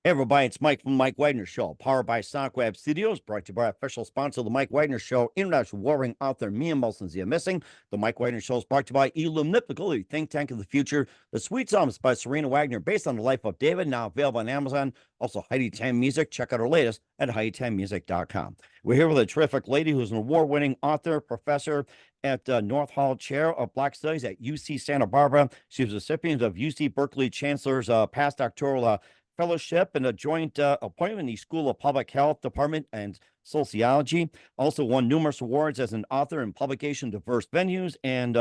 Hey everybody, it's Mike from the Mike Wagner Show, powered by SockWeb Studios, brought to you by official sponsor of the Mike Wagner Show, international warring author Mia Molson Missing. The Mike Wagner Show is brought to you by Illumnipical, the think tank of the future. The Sweet Psalms by Sabrina Wagner, based on the life of David, now available on Amazon. Also, Heidi Tam Music. Check out her latest at HeidiTamMusic.com. We're here with a terrific lady who's an award-winning author, professor at North Hall Chair of Black Studies at UC Santa Barbara. She was a recipient of UC Berkeley Chancellor's past doctoral fellowship and a joint appointment in the School of Public Health Department and Sociology. Also won numerous awards as an author in publication diverse venues and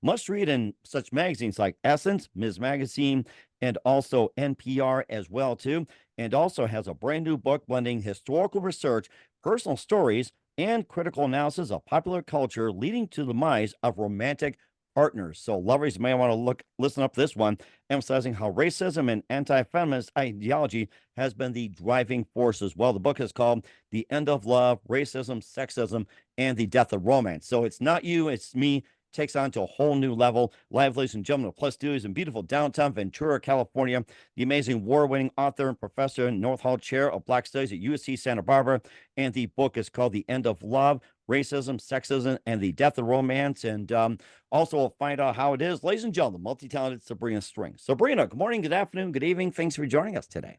must read in such magazines like Essence, Ms. Magazine, and also NPR as well too. And also has a brand new book blending historical research, personal stories, and critical analysis of popular culture leading to the demise of romantic partners. So lovers may want to listen up to this one, emphasizing how racism and anti-feminist ideology has been the driving force as well. The book is called The End of Love, Racism, Sexism, and the Death of Romance. So it's not you, it's me. Takes on to a whole new level. Live, ladies and gentlemen, Plus Studios in beautiful downtown Ventura, California. The amazing award-winning author and professor and North Hall Chair of Black Studies at USC Santa Barbara. And the book is called The End of Love, Racism, Sexism, and the Death of Romance. And also we'll find out how it is. Ladies and gentlemen, multi-talented Sabrina Strings. Sabrina, good morning, good afternoon, good evening. Thanks for joining us today.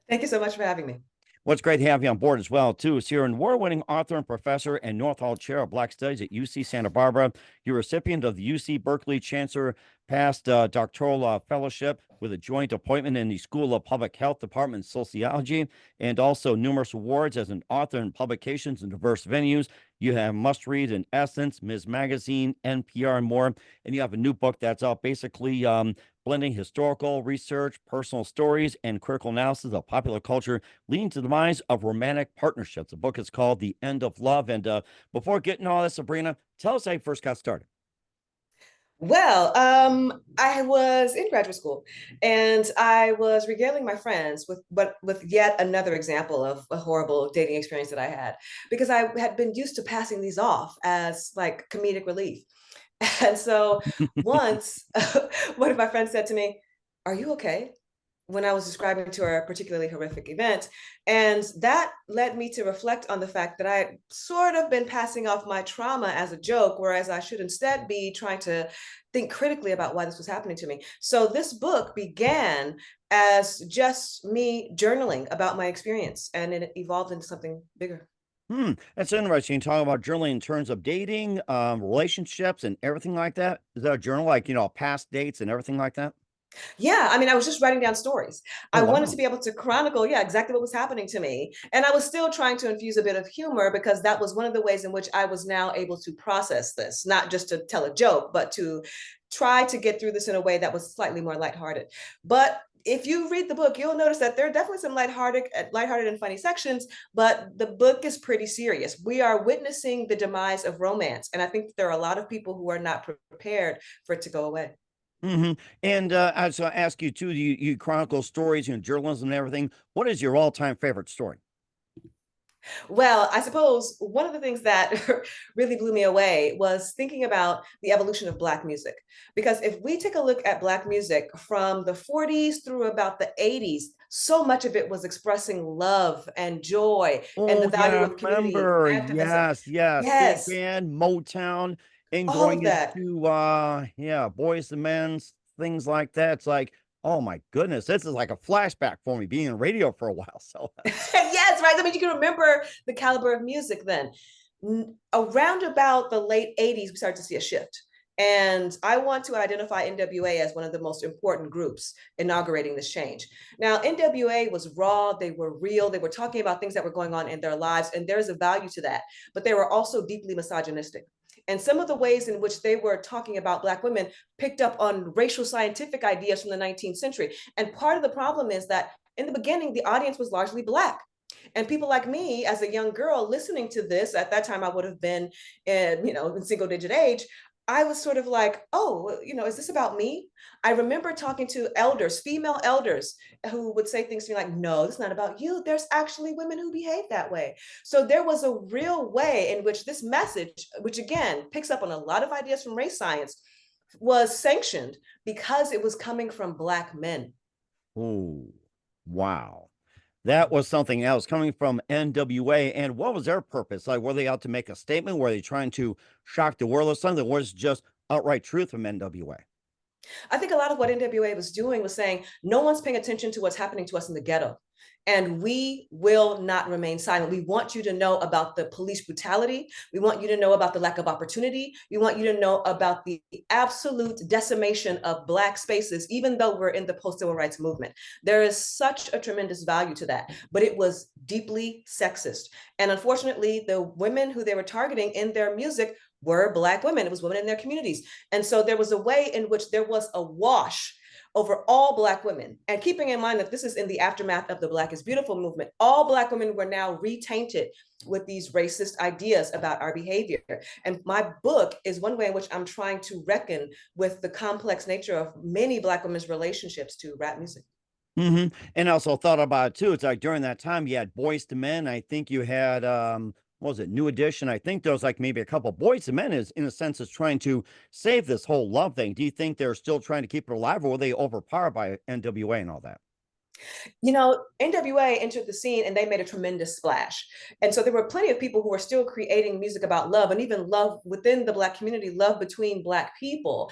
Thank you so much for having me. Well, it's great to have you on board as well, too. So you're an award-winning author and professor and North Hall Chair of Black Studies at UC Santa Barbara. You're a recipient of the UC Berkeley Chancellor past doctoral fellowship with a joint appointment in the School of Public Health Department and Sociology, and also numerous awards as an author in publications in diverse venues. You have must-read in Essence, Ms. Magazine, NPR, and more. And you have a new book that's out basically blending historical research, personal stories, and critical analysis of popular culture, leading to the demise of romantic partnerships. The book is called The End of Love. And before getting all this, Sabrina, tell us how you first got started. Well, I was in graduate school and I was regaling my friends with yet another example of a horrible dating experience that I had, because I had been used to passing these off as like comedic relief. And so once one of my friends said to me, "Are you okay?" when I was describing to her a particularly horrific event. And that led me to reflect on the fact that I had sort of been passing off my trauma as a joke, whereas I should instead be trying to think critically about why this was happening to me. So this book began as just me journaling about my experience, and it evolved into something bigger. That's interesting. Talking about journaling in terms of dating, relationships, and everything like that. Is that a journal like, past dates and everything like that? Yeah, I mean, I was just writing down stories. Oh, I wanted wow. to be able to chronicle, yeah, exactly what was happening to me. And I was still trying to infuse a bit of humor, because that was one of the ways in which I was now able to process this, not just to tell a joke, but to try to get through this in a way that was slightly more lighthearted. But if you read the book, you'll notice that there are definitely some lighthearted and funny sections, but the book is pretty serious. We are witnessing the demise of romance. And I think that there are a lot of people who are not prepared for it to go away. And I was going to ask you too, you chronicle stories, journalism and everything. What is your all-time favorite story? Well, I suppose one of the things that really blew me away was thinking about the evolution of Black music. Because if we take a look at Black music from the 40s through about the 80s, so much of it was expressing love and joy and the Oh, value yeah, of I community remember. activism. Yes. Big Yes, band, Motown, and all going of that. into yeah, Boys and Men's, things like that. It's like, oh my goodness, this is like a flashback for me being in radio for a while. So Yes, right. I mean, you can remember the caliber of music then. Around about the late 80s, we started to see a shift. And I want to identify NWA as one of the most important groups inaugurating this change. Now, NWA was raw, they were real, they were talking about things that were going on in their lives, and there's a value to that. But they were also deeply misogynistic. And some of the ways in which they were talking about Black women picked up on racial scientific ideas from the 19th century. And part of the problem is that in the beginning, the audience was largely Black. And people like me, as a young girl listening to this, at that time I would have been in single digit age. I was sort of like, oh, is this about me? I remember talking to elders, female elders, who would say things to me like, no, it's not about you. There's actually women who behave that way. So there was a real way in which this message, which again picks up on a lot of ideas from race science, was sanctioned because it was coming from Black men. oh, wow. That was something else coming from NWA. And what was their purpose? Like, were they out to make a statement? Were they trying to shock the world or something? Or was it just outright truth from NWA? I think a lot of what NWA was doing was saying, no one's paying attention to what's happening to us in the ghetto. And we will not remain silent. We want you to know about the police brutality. We want you to know about the lack of opportunity. We want you to know about the absolute decimation of Black spaces, even though we're in the post-civil rights movement. There is such a tremendous value to that, but it was deeply sexist. And unfortunately, the women who they were targeting in their music were Black women. It was women in their communities. And so there was a way in which there was a wash over all Black women. And keeping in mind that this is in the aftermath of the Black is Beautiful movement, all Black women were now retainted with these racist ideas about our behavior. And my book is one way in which I'm trying to reckon with the complex nature of many Black women's relationships to rap music. And also thought about it too. It's like during that time you had Boys to Men. I think you had what was it, New Edition? I think there was like maybe a couple Boys to Men is in a sense is trying to save this whole love thing. Do you think they're still trying to keep it alive, or were they overpowered by NWA and all that? You know, NWA entered the scene and they made a tremendous splash. And so there were plenty of people who were still creating music about love and even love within the Black community, love between Black people.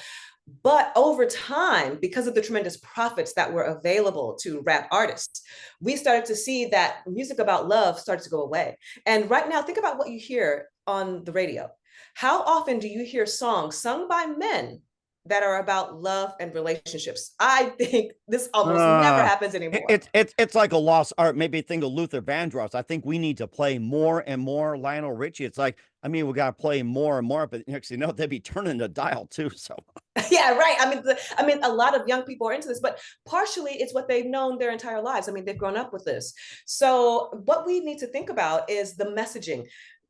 But over time, because of the tremendous profits that were available to rap artists, we started to see that music about love started to go away. And right now, think about what you hear on the radio. How often do you hear songs sung by men that are about love and relationships? I think this almost never Uh, happens anymore. it's like a lost art. Maybe a thing of Luther Vandross. I think we need to play more and more Lionel Richie. It's like, I mean, we got to play more and more, but next you know, they'd be turning the dial too. So, Yeah, right. I mean, a lot of young people are into this, but partially it's what they've known their entire lives. I mean, they've grown up with this. So what we need to think about is the messaging.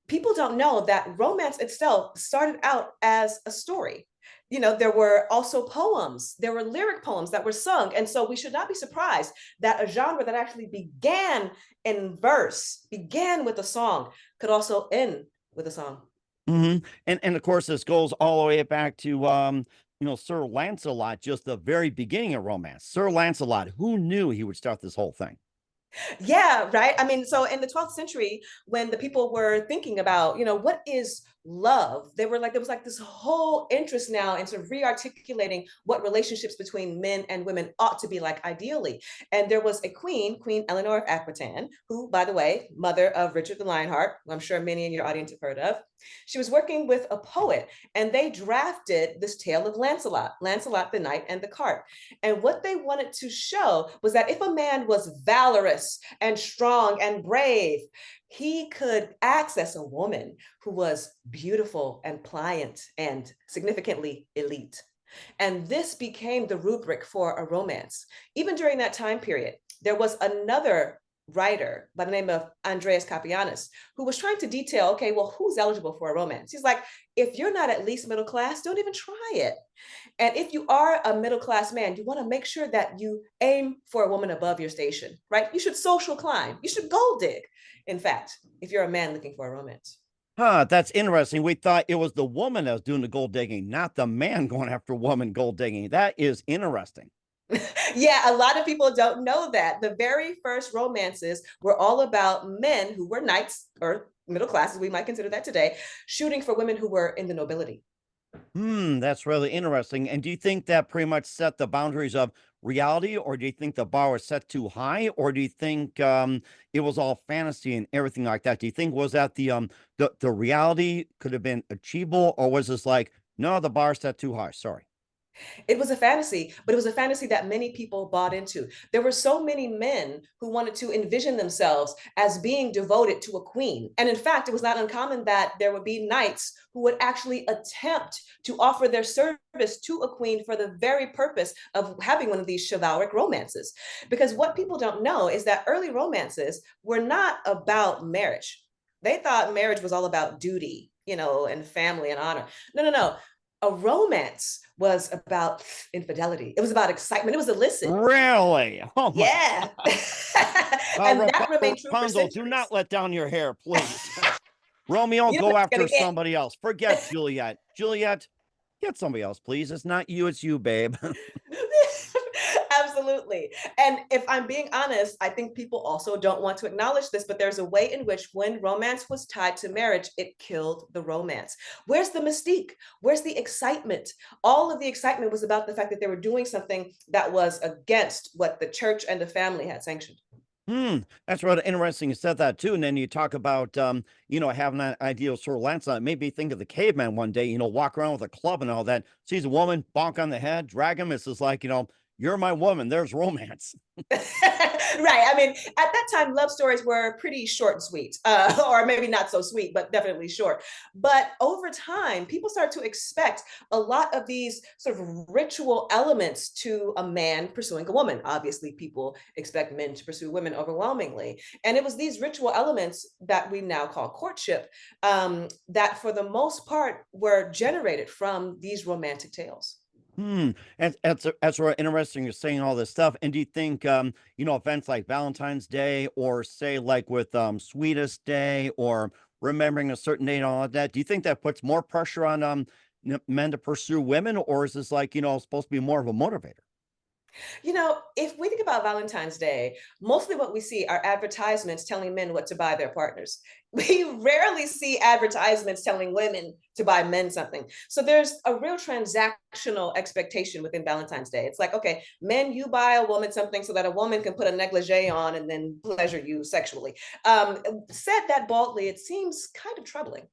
People don't know that romance itself started out as a story. You know, there were also poems, there were lyric poems that were sung. And so we should not be surprised that a genre that actually began in verse, began with a song, could also end with a song. and of course, this goes all the way back to Sir Lancelot, just the very beginning of romance. Sir Lancelot, who knew he would start this whole thing? Yeah, right. I mean, so in the 12th century, when the people were thinking about, what is love, they were like, there was like this whole interest now into re-articulating what relationships between men and women ought to be like ideally. And there was a queen, Queen Eleanor of Aquitaine, who, by the way, mother of Richard the Lionheart, who I'm sure many in your audience have heard of. She was working with a poet, and they drafted this tale of Lancelot, Lancelot the Knight and the Cart. And what they wanted to show was that if a man was valorous and strong and brave, he could access a woman who was beautiful and pliant and significantly elite. And this became the rubric for a romance. Even during that time period, there was another writer by the name of Andreas Capianus, who was trying to detail, okay, well, who's eligible for a romance? He's like, if you're not at least middle class, don't even try it. And if you are a middle class man, you want to make sure that you aim for a woman above your station, right? You should social climb. You should gold dig. In fact, if you're a man looking for a romance. Huh, that's interesting. We thought it was the woman that was doing the gold digging, not the man going after woman gold digging. That is interesting. Yeah, a lot of people don't know that. The very first romances were all about men who were knights or middle classes, we might consider that today, shooting for women who were in the nobility. That's really interesting. And do you think that pretty much set the boundaries of reality, or do you think the bar was set too high, or do you think it was all fantasy and everything like that? Do you think was that the reality could have been achievable, or was this like, no, the bar set too high? Sorry. It was a fantasy, but it was a fantasy that many people bought into. There were so many men who wanted to envision themselves as being devoted to a queen. And in fact, it was not uncommon that there would be knights who would actually attempt to offer their service to a queen for the very purpose of having one of these chivalric romances. Because what people don't know is that early romances were not about marriage. They thought marriage was all about duty, and family and honor. No, no, no. A romance was about infidelity. It was about excitement. It was illicit. Really? Oh my Yeah. God. And that remained true for Rapunzel, do centuries. not let down your hair, please. Romeo, You know go what you're after gonna get. somebody else. Forget Juliet. Juliet, get somebody else, please. It's not you, it's you, babe. Absolutely. And if I'm being honest, I think people also don't want to acknowledge this, but there's a way in which when romance was tied to marriage, it killed the romance. Where's the mystique? Where's the excitement? All of the excitement was about the fact that they were doing something that was against what the church and the family had sanctioned. That's really interesting. You said that too. And then you talk about, having that ideal sort of lance on it. Made me think of the caveman one day, walk around with a club and all that. Sees a woman, bonk on the head, drag him. It's just like, you're my woman. There's romance. Right. I mean, at that time, love stories were pretty short and sweet, or maybe not so sweet, but definitely short. But over time, people start to expect a lot of these sort of ritual elements to a man pursuing a woman. Obviously, people expect men to pursue women overwhelmingly. And it was these ritual elements that we now call courtship that, for the most part, were generated from these romantic tales. That's really interesting. You're saying all this stuff. And do you think, events like Valentine's Day, or say like with Sweetest Day, or remembering a certain date and all of that, do you think that puts more pressure on men to pursue women, or is this like, supposed to be more of a motivator? If we think about Valentine's Day, mostly what we see are advertisements telling men what to buy their partners. We rarely see advertisements telling women to buy men something. So there's a real transactional expectation within Valentine's Day. It's like, okay, men, you buy a woman something so that a woman can put a negligee on and then pleasure you sexually. Said that baldly, it seems kind of troubling.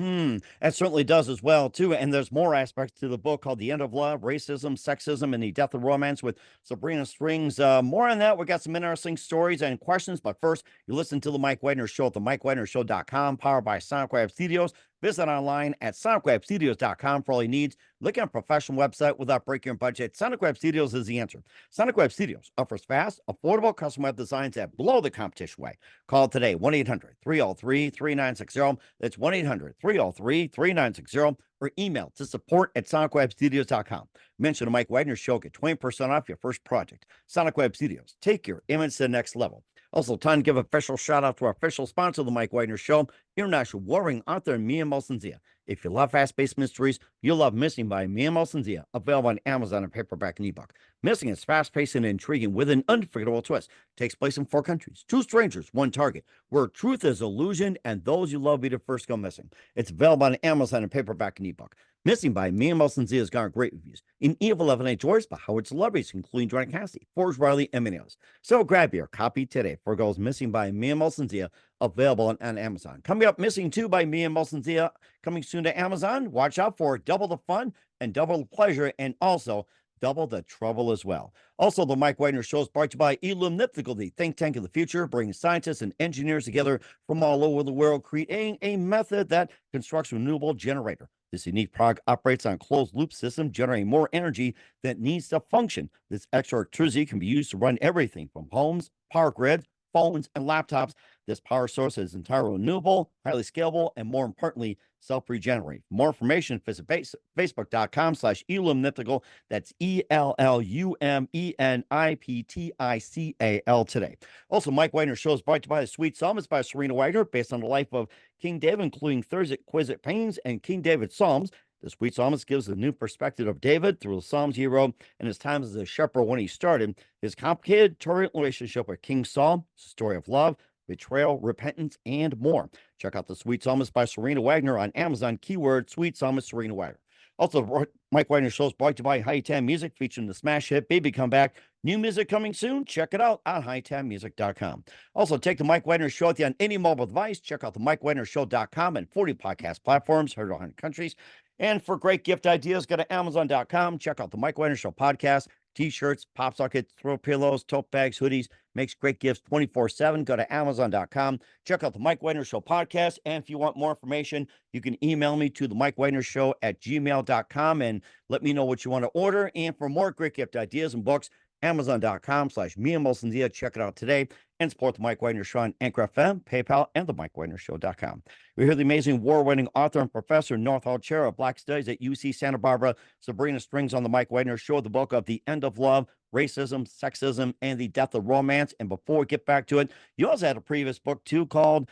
That certainly does as well, too. And there's more aspects to the book called The End of Love, Racism, Sexism, and the Death of Romance with Sabrina Strings. More on that. We got some interesting stories and questions. But first, you listen to The Mike Wagner Show at themikewagnershow.com, powered by Sonic Web Studios. Visit online at sonicwebstudios.com for all your needs. Look at a professional website without breaking your budget. Sonic Web Studios is the answer. Sonic Web Studios offers fast, affordable custom web designs that blow the competition away. Call today, 1-800-303-3960. That's 1-800-303-3960. Or email to support@sonicwebstudios.com. Mention the Mike Wagner Show. Get 20% off your first project. Sonic Web Studios. Take your image to the next level. Also, time to give a special shout out to our official sponsor of the Mike Wagner Show, international warring author Mia Molson-Zia. If you love fast-paced mysteries, you'll love Missing by Mia Molson-Zia, available on Amazon in paperback and ebook. Missing is fast-paced and intriguing with an unforgettable twist. Takes place in 4 countries, 2 strangers, 1 target, where truth is illusion and those you love be the first go missing. It's available on Amazon in paperback and ebook. Missing by Mia Molson-Zia has garnered great reviews. In Evil 11 Joyce by Howard celebrities, including Johnny Cassidy, Forrest Riley, and many others. So grab your copy today for goes Missing by Mia Molson-Zia, available on Amazon. Coming up, Missing 2 by Mia Molson-Zia, coming soon to Amazon. Watch out for double the fun and double the pleasure, and also double the trouble as well. Also, the Mike Wagner Show is brought to you by Illumnifical, the think tank of the future, bringing scientists and engineers together from all over the world, creating a method that constructs a renewable generator. This unique product operates on a closed loop system, generating more energy that needs to function. This extra electricity can be used to run everything from homes, power grids, phones, and laptops. This power source is entirely renewable, highly scalable, and more importantly, self-regenerate. For more information, visit facebook.com/illumniptical. That's ELLUMENIPTICAL today. Also, Mike Wagner Show is brought to you by The Sweet Psalms by Serena Wagner, based on the life of King David, including Thursday Exquisite Pains and King David Psalms. The Sweet Psalmist gives a new perspective of David through the Psalms he wrote and his times as a shepherd when he started his complicated, turbulent relationship with King Saul, story of love, betrayal, repentance, and more. Check out The Sweet Psalmist by Serena Wagner on Amazon. Keyword Sweet Psalmist Serena Wagner. Also, Mike Wagner Show is brought to you by High-Time Music, featuring the smash hit Baby Come Back. New music coming soon. Check it out on hightimemusic.com. Also, take the Mike Wagner Show with you on any mobile device. Check out the MikeWagnerShow.com and 40 podcast platforms, heard in 100 countries. And for great gift ideas, go to Amazon.com. Check out the Mike Wagner Show podcast, t-shirts, pop sockets, throw pillows, tote bags, hoodies. Makes great gifts 24/7. Go to Amazon.com. Check out the Mike Wagner Show podcast. And if you want more information, you can email me to the Mike Wagner Show at gmail.com and let me know what you want to order. And for more great gift ideas and books, Amazon.com/Mia Molson-Zia. Check it out today and support the Mike Wagner Show on Anchor FM, PayPal, and the MikeWagnerShow.com. We hear the amazing award-winning author and professor, North Hall Chair of Black Studies at UC Santa Barbara, Sabrina Strings, on the Mike Wagner Show, the book of The End of Love, Racism, Sexism, and the Death of Romance. And before we get back to it, you also had a previous book too called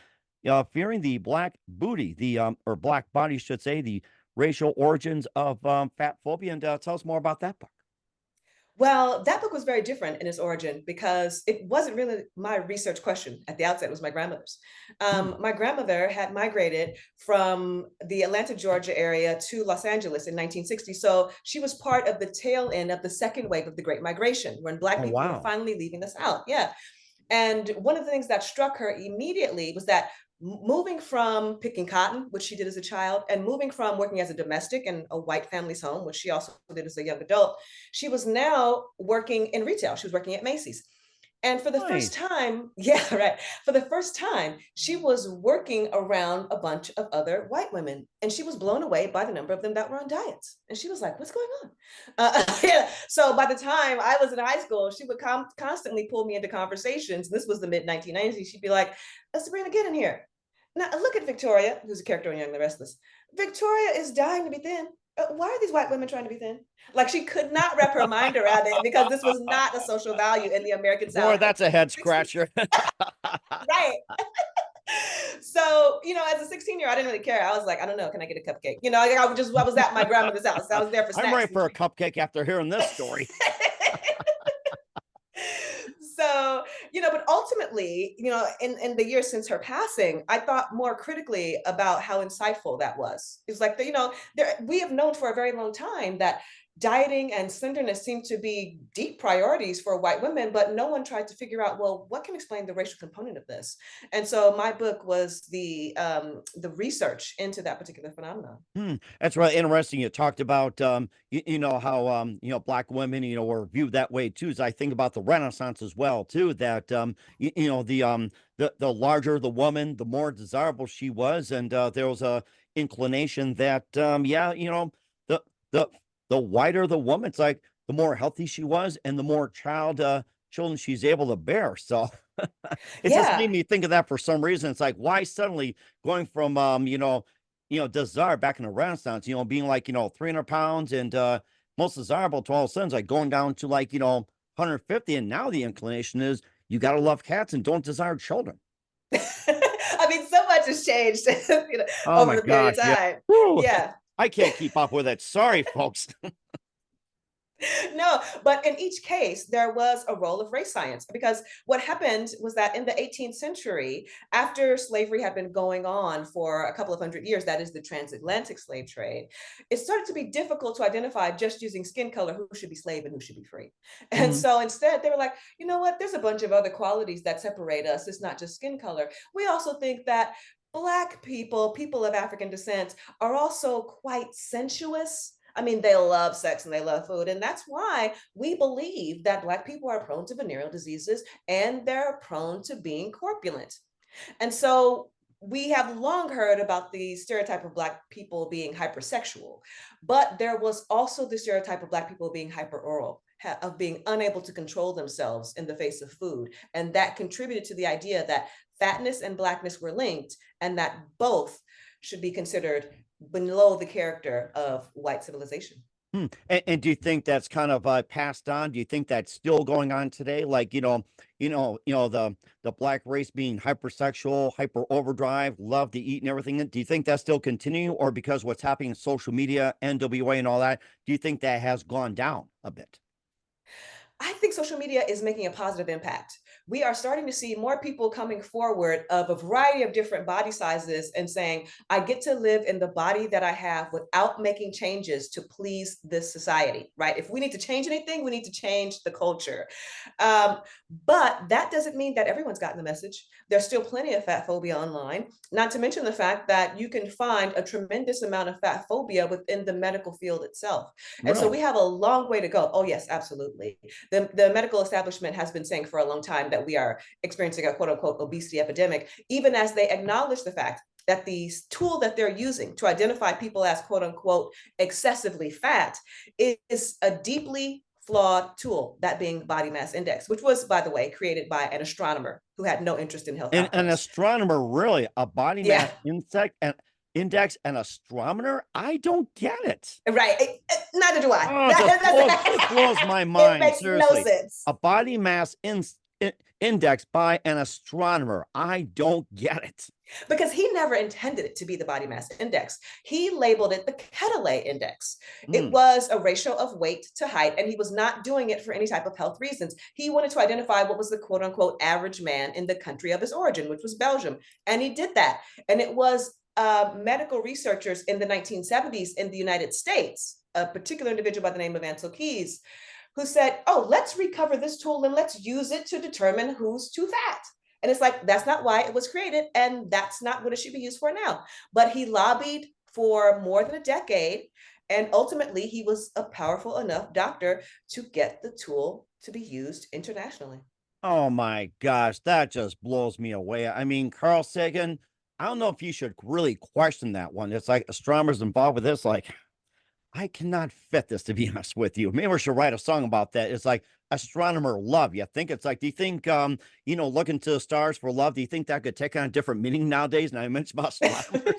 Fearing the Black Booty, or Black Body, should say, the racial origins of fat phobia. And tell us more about that book. Well, that book was very different in its origin because it wasn't really my research question at the outset. It was my grandmother's. Hmm. My grandmother had migrated from the Atlanta, Georgia area to Los Angeles in 1960. So she was part of the tail end of the second wave of the Great Migration when Black Oh, people were wow. finally leaving the South. Yeah. And one of the things that struck her immediately was that moving from picking cotton, which she did as a child, and moving from working as a domestic in a white family's home, which she also did as a young adult, she was now working in retail. She was working at Macy's. And for the first Nice. time, yeah, right. For the first time, she was working around a bunch of other white women. And she was blown away by the number of them that were on diets. And she was like, what's going on? Yeah. So by the time I was in high school, she would constantly pull me into conversations. This was the mid 1990s. She'd be like, Sabrina, get in here. Now look at Victoria, who's a character in Young and the Restless. Victoria is dying to be thin. Why are these white women trying to be thin? Like she could not wrap her mind around it because this was not a social value in the American Boy, South in that's a head the 60s. scratcher. Right. So, as a 16-year-old, I didn't really care. I was like, I don't know, can I get a cupcake? I was at my grandmother's house. I was there for I'm snacks ready and for a treats. cupcake after hearing this story. So, but ultimately, in the years since her passing, I thought more critically about how insightful that was. It's like, we have known for a very long time that dieting and slenderness seem to be deep priorities for white women, but no one tried to figure out, well, what can explain the racial component of this? And so my book was the research into that particular phenomenon. That's really interesting. You talked about, how, Black women, were viewed that way too. As I think about the Renaissance as well, too, that, the larger the woman, the more desirable she was. And there was a inclination that, yeah, the, the, the whiter the woman, it's like the more healthy she was and the more children she's able to bear. So it just Yeah. made me think of that for some reason. It's like, why suddenly going from, desire back in the Renaissance, being like, 300 pounds and most desirable to all of a sudden, it's like going down to like, 150. And now the inclination is you got to love cats and don't desire children. I mean, so much has changed, Oh over my the period gosh. of Yeah. time. Woo, Yeah. I can't keep up with it. Sorry, folks. No, but in each case, there was a role of race science because what happened was that in the 18th century, after slavery had been going on for a couple of hundred years, that is the transatlantic slave trade, it started to be difficult to identify just using skin color who should be slave and who should be free. And Mhm. so instead, they were like, you know what? There's a bunch of other qualities that separate us. It's not just skin color. We also think that Black people, people of African descent, are also quite sensuous. I mean, they love sex and they love food. And that's why we believe that Black people are prone to venereal diseases and they're prone to being corpulent. And so we have long heard about the stereotype of Black people being hypersexual, but there was also the stereotype of Black people being hyperoral, of being unable to control themselves in the face of food. And that contributed to the idea that fatness and Blackness were linked and that both should be considered below the character of white civilization. And do you think that's kind of passed on? Do you think that's still going on today? Like, the black race being hypersexual, hyper overdrive, love to eat and everything. Do you think that's still continuing, or because what's happening in social media, NWA and all that, do you think that has gone down a bit? I think social media is making a positive impact. We are starting to see more people coming forward of a variety of different body sizes and saying, I get to live in the body that I have without making changes to please this society, right? If we need to change anything, we need to change the culture. Um, but that doesn't mean that everyone's gotten the message. There's still plenty of fat phobia online, not to mention the fact that you can find a tremendous amount of fat phobia within the medical field itself. And so we Really? have a long way to go. Oh, yes, absolutely. The medical establishment has been saying for a long time that we are experiencing a quote unquote obesity epidemic, even as they acknowledge the fact that the tool that they're using to identify people as quote unquote excessively fat is a deeply flawed tool, that being body mass index, which was, by the way, created by an astronomer who had no interest in health And an outcomes. astronomer, really? A body Yeah, mass insect and index and astronomer? I don't get it. right. Neither do I. Oh, it blows my It mind, makes no seriously. sense. A body mass indexed by an astronomer. I don't get it. Because he never intended it to be the body mass index. He labeled it the Quetelet index. It Mm. was a ratio of weight to height, and he was not doing it for any type of health reasons. He wanted to identify what was the quote unquote average man in the country of his origin, which was Belgium. And he did that. And it was medical researchers in the 1970s in the United States, a particular individual by the name of Ansel Keys, who said, oh, let's recover this tool and let's use it to determine who's too fat. And it's like, that's not why it was created. And that's not what it should be used for now. But he lobbied for more than a decade. And ultimately, he was a powerful enough doctor to get the tool to be used internationally. Oh my gosh, that just blows me away. I mean, Carl Sagan, I don't know if you should really question that one. It's like astronomers involved with this, like, I cannot fit this, to be honest with you. Maybe we should write a song about that. It's like astronomer love. You think it's like, do you think looking to the stars for love, do you think that could take on a different meaning nowadays? And I mentioned about astronomers.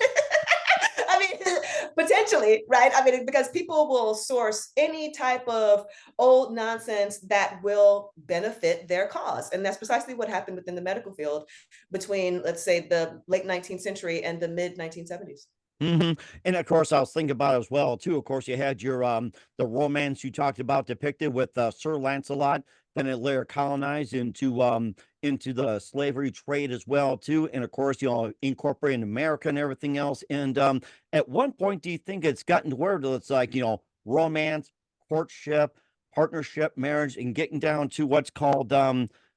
I mean, potentially, right? I mean, because people will source any type of old nonsense that will benefit their cause. And that's precisely what happened within the medical field between, let's say, the late 19th century and the mid 1970s. Hmm. And of course, I was thinking about it as well too. Of course, you had your the romance you talked about depicted with Sir Lancelot, then it later colonized into the slavery trade as well too, and of course, incorporating America and everything else. And at one point, do you think it's gotten to where it's like romance, courtship, partnership, marriage, and getting down to what's called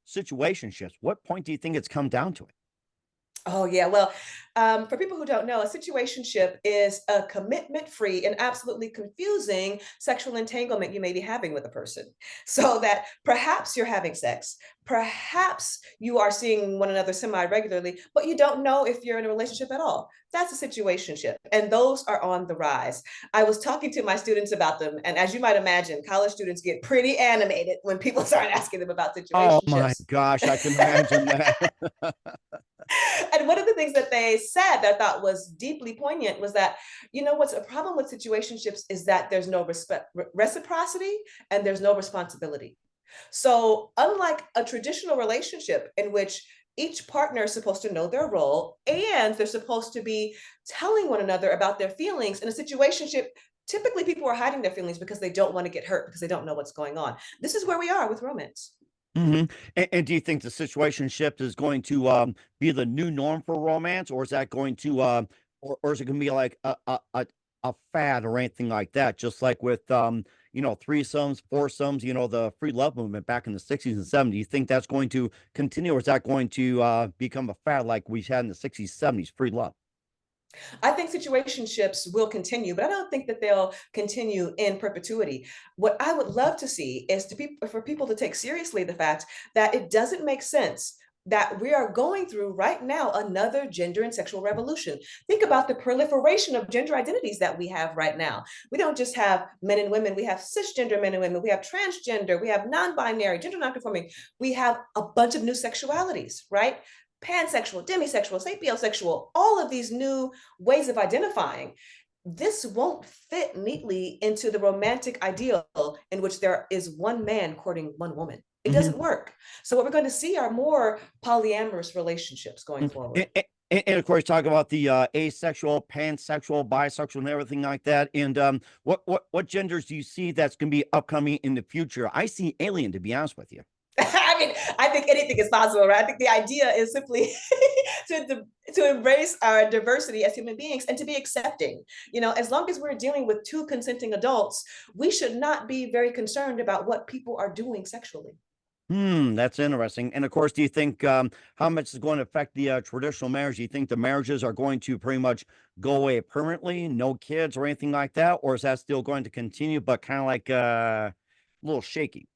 situationships? What point do you think it's come down to it? Oh, yeah. Well, for people who don't know, a situationship is a commitment free and absolutely confusing sexual entanglement you may be having with a person. So that perhaps you're having sex, perhaps you are seeing one another semi regularly, but you don't know if you're in a relationship at all. That's a situationship. And those are on the rise. I was talking to my students about them. And as you might imagine, college students get pretty animated when people start asking them about Oh my situationships. gosh, I can imagine that. And one of the things that they said that I thought was deeply poignant was that, what's a problem with situationships is that there's no reciprocity and there's no responsibility. So, unlike a traditional relationship in which each partner is supposed to know their role and they're supposed to be telling one another about their feelings, in a situationship, typically people are hiding their feelings because they don't want to get hurt because they don't know what's going on. This is where we are with romance. Mhm. And do you think the situationship is going to be the new norm for romance, or is that going to or is it going to be like a fad or anything like that? Just like with threesomes, foursomes, the free love movement back in the 60s and 70s. Do you think that's going to continue, or is that going to become a fad like we've had in the 60s, 70s, free love? I think situationships will continue, but I don't think that they'll continue in perpetuity. What I would love to see is for people to take seriously the fact that it doesn't make sense that we are going through right now another gender and sexual revolution. Think about the proliferation of gender identities that we have right now. We don't just have men and women, we have cisgender men and women, we have transgender, we have non-binary, gender non-conforming, we have a bunch of new sexualities, right? Pansexual, demisexual, sapiosexual, all of these new ways of identifying. This won't fit neatly into the romantic ideal in which there is one man courting one woman. It Mhm. doesn't work. So what we're going to see are more polyamorous relationships going forward. And of course, talk about the asexual, pansexual, bisexual, and everything like that. And what genders do you see that's going to be upcoming in the future? I see alien, to be honest with you. I mean, I think anything is possible, right? I think the idea is simply to embrace our diversity as human beings and to be accepting. As long as we're dealing with two consenting adults, we should not be very concerned about what people are doing sexually. That's interesting. And of course, do you think how much is going to affect the traditional marriage? Do you think the marriages are going to pretty much go away permanently, no kids or anything like that, or is that still going to continue, but kind of like a little shaky?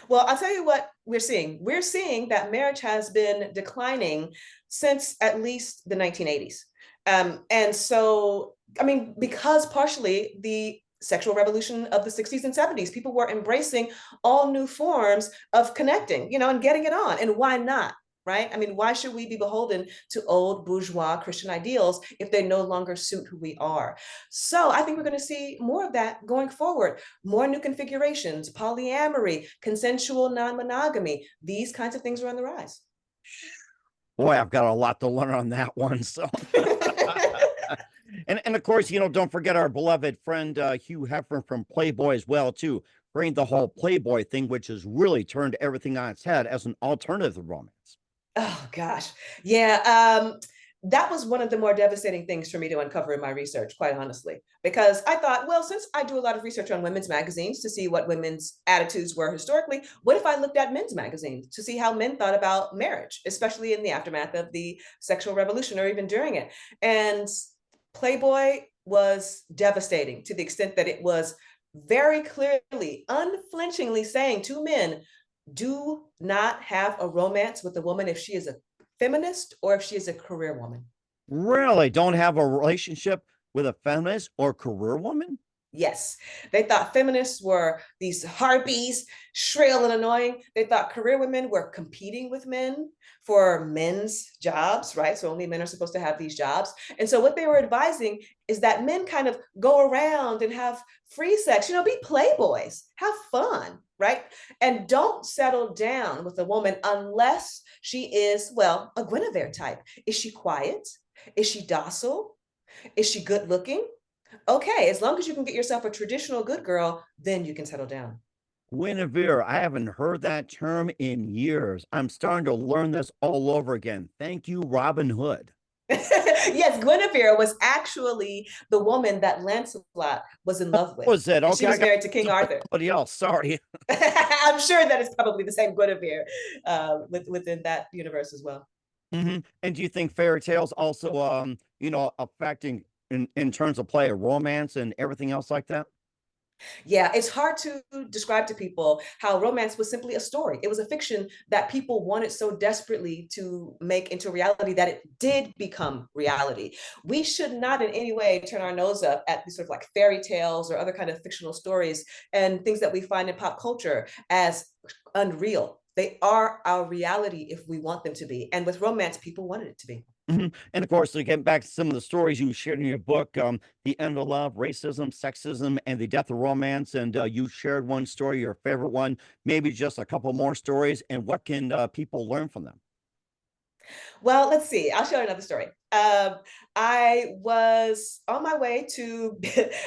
Well, I'll tell you what we're seeing. We're seeing that marriage has been declining since at least the 1980s. And so, I mean, because partially the sexual revolution of the 60s and 70s, people were embracing all new forms of connecting, and getting it on. And why not? right? I mean, why should we be beholden to old bourgeois Christian ideals if they no longer suit who we are? So I think we're going to see more of that going forward, more new configurations, polyamory, consensual non-monogamy. These kinds of things are on the rise. Boy, I've got a lot to learn on that one. So, and of course, don't forget our beloved friend Hugh Hefner from Playboy as well, too. Bring the whole Playboy thing, which has really turned everything on its head as an alternative to romance. Oh gosh. Yeah. That was one of the more devastating things for me to uncover in my research, quite honestly, because I thought, well, since I do a lot of research on women's magazines to see what women's attitudes were historically, what if I looked at men's magazines to see how men thought about marriage, especially in the aftermath of the sexual revolution or even during it? And Playboy was devastating to the extent that it was very clearly, unflinchingly saying to men, do not have a romance with a woman if she is a feminist or if she is a career woman. Really? Don't have a relationship with a feminist or career woman? Yes, they thought feminists were these harpies, shrill and annoying. They thought career women were competing with men for men's jobs, right? So only men are supposed to have these jobs. And so what they were advising is that men kind of go around and have free sex, be playboys, have fun, right? And don't settle down with a woman unless she is, well, a Guinevere type. Is she quiet? Is she docile? Is she good looking? Okay, as long as you can get yourself a traditional good girl, then you can settle down. Guinevere, I haven't heard that term in years. I'm starting to learn this all over again. Thank you, Robin Hood. Yes, Guinevere was actually the woman that Lancelot was in love with. Was it? And she Okay, I was got married to King Arthur. somebody else. Sorry. I'm sure that it's probably the same Guinevere within that universe as well. And do you think fairy tales also, affecting in terms of play of romance and everything else like that? Yeah, it's hard to describe to people how romance was simply a story. It was a fiction that people wanted so desperately to make into reality that it did become reality. We should not in any way turn our nose up at these sort of like fairy tales or other kind of fictional stories and things that we find in pop culture as unreal. They are our reality if we want them to be. And with romance, people wanted it to be. And of course, to get back to some of the stories you shared in your book, The End of Love, Racism, Sexism, and the Death of Romance. And you shared one story, your favorite one, maybe just a couple more stories. And what can people learn from them? Well, let's see. I'll share another story. I was on my way to,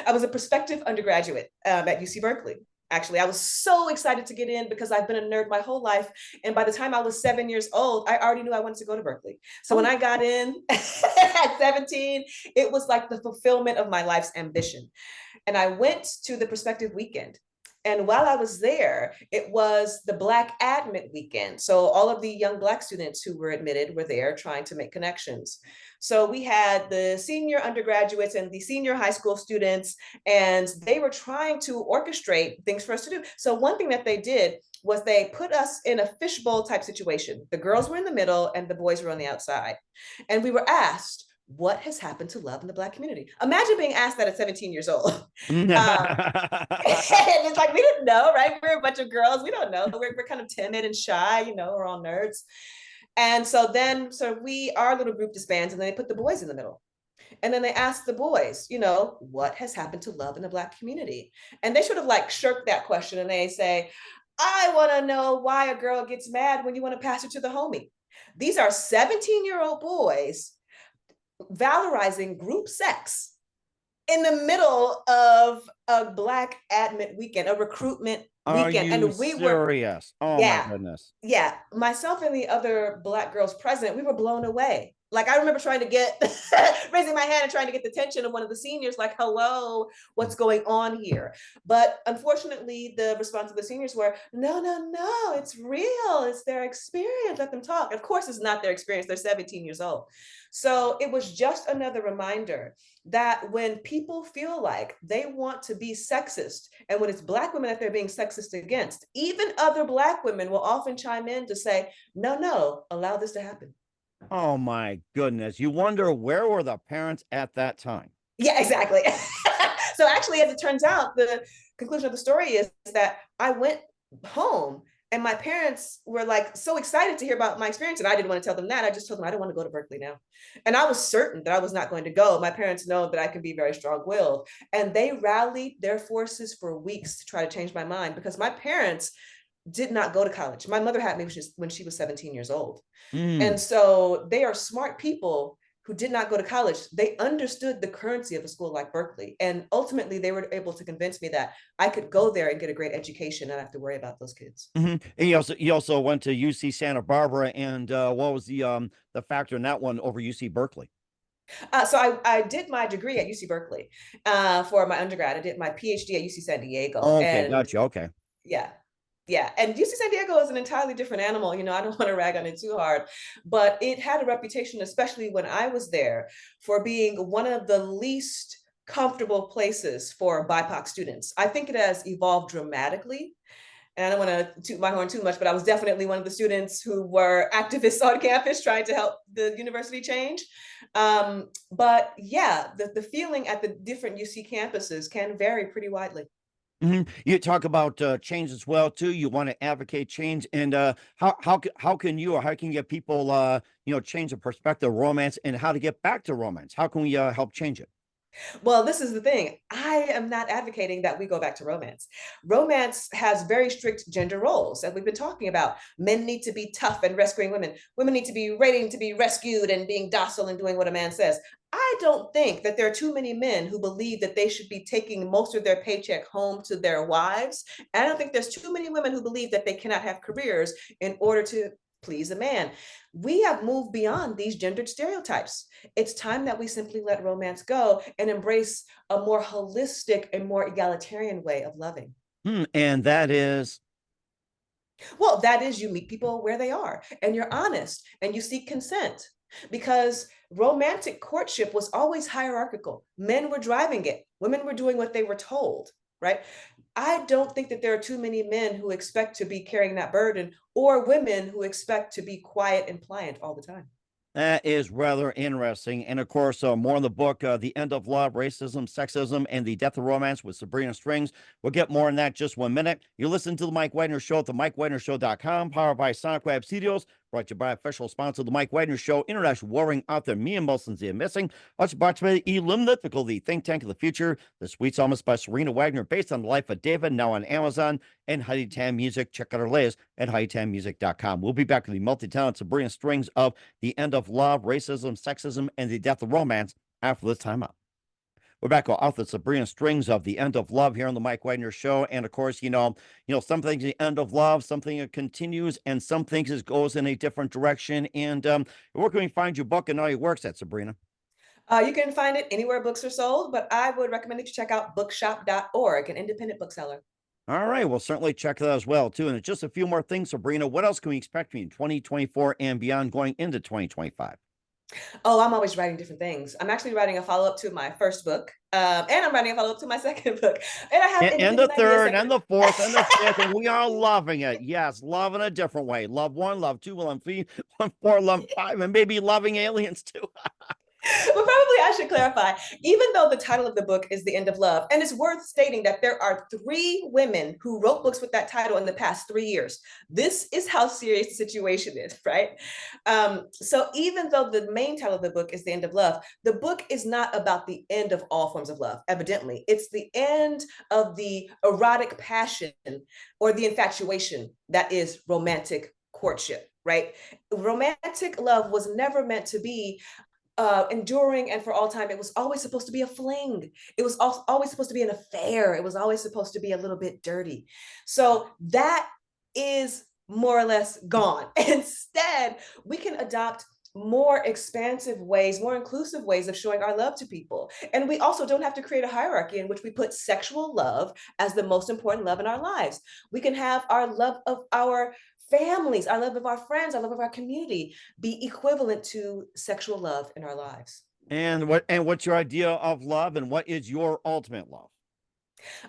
I was a prospective undergraduate at UC Berkeley. Actually, I was so excited to get in because I've been a nerd my whole life. And by the time I was 7 years old, I already knew I wanted to go to Berkeley. So when I got in at 17, it was like the fulfillment of my life's ambition. And I went to the prospective weekend. And while I was there, it was the Black Admit weekend. So all of the young Black students who were admitted were there trying to make connections. So we had the senior undergraduates and the senior high school students, and they were trying to orchestrate things for us to do. So one thing that they did was they put us in a fishbowl type situation. The girls were in the middle and the boys were on the outside. And we were asked, what has happened to love in the Black community? Imagine being asked that at 17 years old. And it's like, we didn't know, right? We're a bunch of girls. We don't know. We're kind of timid and shy, we're all nerds. And so then, our little group disbands and then they put the boys in the middle. And then they ask the boys, what has happened to love in the Black community? And they sort of like shirk that question and they say, I want to know why a girl gets mad when you want to pass her to the homie. These are 17-year-old boys valorizing group sex in the middle of a Black Admit weekend, a recruitment weekend. And we serious? Oh yeah, my goodness. Yeah. Myself and the other Black girls present, we were blown away. Like I remember trying to get raising my hand and trying to get the attention of one of the seniors, like, hello, what's going on here? But unfortunately, the response of the seniors were, no, it's real. It's their experience. Let them talk. Of course, it's not their experience. They're 17 years old. So it was just another reminder that when people feel like they want to be sexist, and when it's Black women that they're being sexist against, even other Black women will often chime in to say, no, allow this to happen. Oh my goodness. You wonder, where were the parents at that time? Yeah, exactly. So actually, as it turns out, the conclusion of the story is that I went home And my parents were like so excited to hear about my experience. And I didn't want to tell them that. I just told them I don't want to go to Berkeley now. And I was certain that I was not going to go. My parents know that I can be very strong willed. And they rallied their forces for weeks to try to change my mind because my parents did not go to college. My mother had me when she was 17 years old. And Mm. so they are smart people who did not go to college. They understood the currency of a school like Berkeley. And ultimately, they were able to convince me that I could go there and get a great education and not have to worry about those kids. And you also went to UC Santa Barbara, and what was the factor in that one over UC Berkeley? So I did my degree at UC Berkeley for my undergrad. I did my PhD at UC San Diego. Okay, And gotcha. Okay. yeah, yeah. And UC San Diego is an entirely different animal. You know, I don't want to rag on it too hard, but it had a reputation, especially when I was there, for being one of the least comfortable places for BIPOC students. I think it has evolved dramatically. And I don't want to toot my horn too much, but I was definitely one of the students who were activists on campus trying to help the university change. But yeah, the feeling at the different UC campuses can vary pretty widely. You talk about change as well too. You want to advocate change, and how can you, or how can you get people change the perspective of romance, and how to get back to romance? How can we help change it? Well, this is the thing. I am not advocating that we go back to romance. Romance has very strict gender roles, as we've been talking about. Men need to be tough and rescuing women. Women need to be ready to be rescued and being docile and doing what a man says. I don't think that there are too many men who believe that they should be taking most of their paycheck home to their wives. And I don't think there's too many women who believe that they cannot have careers in order to please a man. We have moved beyond these gendered stereotypes. It's time that we simply let romance go and embrace a more holistic and more egalitarian way of loving. And that is, Well, that is, you meet people where they are and you're honest and you seek consent, because romantic courtship was always hierarchical. Men were driving it, women were doing what they were told, right? I don't think that there are too many men who expect to be carrying that burden, or women who expect to be quiet and pliant all the time. that is rather interesting. And of course, more in the book, The End of Love, Racism, Sexism, and the Death of Romance with Sabrina Strings. We'll get more in that just 1 minute. You listen to The Mike Wagner Show at themikewagnershow.com, powered by Sonic Web Studios, brought to you by official sponsor of The Mike Wagner Show, international warring author Mia Molson Zia Missing. Also brought to you by Eliminatical, the think tank of the future. The Sweet Psalmist by Serena Wagner, based on the life of David, now on Amazon. And Heidi Tam Music. Check out our latest at HeidiTamMusic.com. We'll be back with the multi-talented Sabrina Strings of The End of Love, Racism, Sexism, and the Death of Romance after this time out. We're back with author Sabrina Strings of The End of Love here on the Mike Wagner Show. And of course, some things the end of love, something that continues, and some things it goes in a different direction. And where can we find your book and all your works at, Sabrina? You can find it anywhere books are sold, but I would recommend that you check out bookshop.org, an independent bookseller. All right, we'll certainly check that as well, too. And just a few more things, Sabrina. What else can we expect in 2024 and beyond going into 2025? Oh, I'm always writing different things. I'm actually writing a follow up to my first book, and I'm writing a follow up to my second book. And I have And the different ideas third, that and the fourth, and the fifth, and we are loving it. Yes, love in a different way. Love one, love two, love three, love four, love five, and maybe loving aliens too. but probably I should clarify, even though the title of the book is The End of Love, and it's worth stating that there are 3 women who wrote books with that title in the past 3 years. This is how serious the situation is, right? So even though the main title of the book is The End of Love, the book is not about the end of all forms of love, evidently. It's the end of the erotic passion or the infatuation that is romantic courtship, right? Romantic love was never meant to be enduring and for all time. It was always supposed to be a fling. It was always supposed to be an affair. It was always supposed to be a little bit dirty. So that is more or less gone. Instead, we can adopt more expansive ways, more inclusive ways of showing our love to people. And we also don't have to create a hierarchy in which we put sexual love as the most important love in our lives. We can have our love of our families, our love of our friends, our love of our community be equivalent to sexual love in our lives. And what's your idea of love, and what is your ultimate love?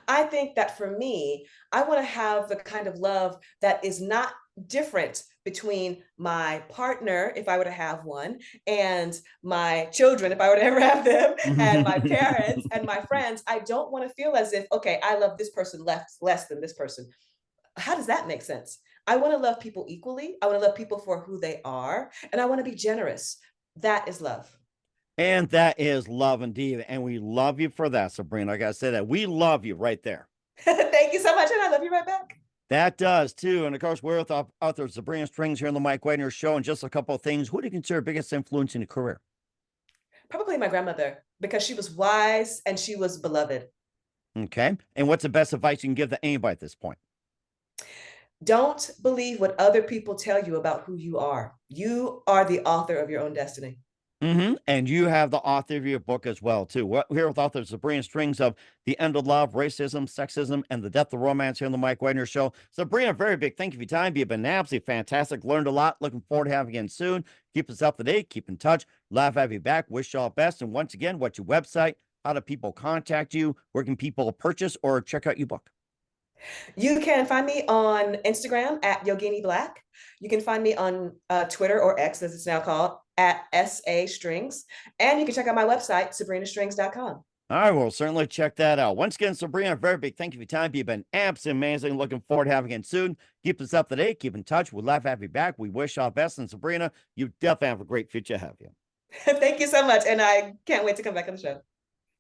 I think that for me, I want to have the kind of love that is not different between my partner, if I were to have one, and my children, if I were to ever have them, and my parents and my friends. I don't want to feel as if, okay, I love this person less than this person. How does that make sense? I want to love people equally. I want to love people for who they are, and I want to be generous. That is love. And that is love indeed. And we love you for that, Sabrina. I got to say that. We love you right there. Thank you so much, and I love you right back. That does too. And of course, we're with author Sabrina Strings here on the Mike Wagner Show. And just a couple of things. Who do you consider biggest influence in your career? Probably my grandmother, because she was wise and she was beloved. Okay. And what's the best advice you can give to anybody at this point? Don't believe what other people tell you about who you are. You are the author of your own destiny. And you have the author of your book as well, too. We're here with author Sabrina Strings of The End of Love, Racism, Sexism, and the Death of Romance here on the Mike Wagner Show. Sabrina, very big thank you for your time. You've been absolutely fantastic. Learned a lot. Looking forward to having you again soon. Keep us up to date. Keep in touch. Love to have you back. Wish you all best. And once again, what's your website? How do people contact you? Where can people purchase or check out your book? You can find me on Instagram at Yogini Black. You can find me on Twitter, or X as it's now called, at SA Strings. And you can check out my website, sabrinastrings.com. All right, we'll certainly check that out. Once again, Sabrina, very big thank you for your time. You've been absolutely amazing. Looking forward to having you again soon. Keep us up to date. Keep in touch. We'd love to have you back. We wish our best. And Sabrina, you definitely have a great future ahead of you. Thank you so much. And I can't wait to come back on the show.